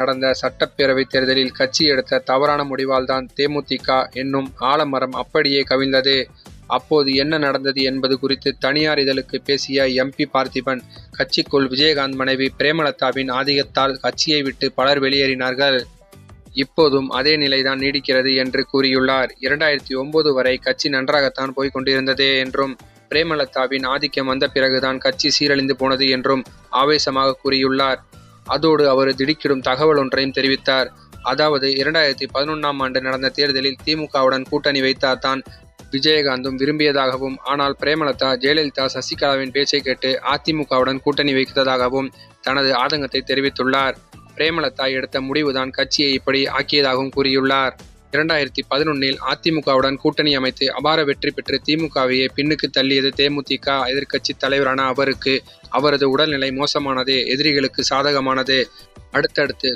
நடந்த சட்டப்பேரவை தேர்தலில் கட்சி எடுத்த தவறான முடிவால் தான் தேமுதிக என்னும் ஆலமரம் அப்படியே கவிழ்ந்தது. அப்போது என்ன நடந்தது என்பது குறித்து தனியார் இதழுக்கு பேசிய எம்பி பார்த்திபன், கட்சிக்குள் விஜயகாந்த் மனைவி பிரேமலதாவின் ஆதிக்கத்தால் கட்சியை விட்டு பலர் வெளியேறினார்கள். இப்போதும் அதே நிலைதான் நீடிக்கிறது என்று கூறியுள்ளார். 2009 வரை கட்சி நன்றாகத்தான் போய்க் கொண்டிருந்தது என்றும், பிரேமலதாவின் ஆதிக்கம் வந்த பிறகுதான் கட்சி சீரழிந்து போனது என்றும் ஆவேசமாக கூறியுள்ளார். அதோடு அவர் திடுக்கிடும் தகவல் ஒன்றையும் தெரிவித்தார். அதாவது 2011ஆம் ஆண்டு நடந்த தேர்தலில் திமுகவுடன் கூட்டணி வைத்தார் தான் விஜயகாந்தும் விரும்பியதாகவும், ஆனால் பிரேமலதா ஜெயலலிதா சசிகலாவின் பேச்சை கேட்டு அதிமுகவுடன் கூட்டணி வைத்ததாகவும் தனது ஆதங்கத்தை தெரிவித்துள்ளார். பிரேமலதா எடுத்த முடிவுதான் கட்சியை இப்படி ஆக்கியதாகவும் கூறியுள்ளார். 2011இல் அதிமுகவுடன் கூட்டணி அமைத்து அபார வெற்றி பெற்று திமுகவையே பின்னுக்கு தள்ளியது தேமுதிக எதிர்க்கட்சி தலைவரான அவருக்கு அவரது உடல்நிலை மோசமானது, எதிரிகளுக்கு சாதகமானது. அடுத்தடுத்து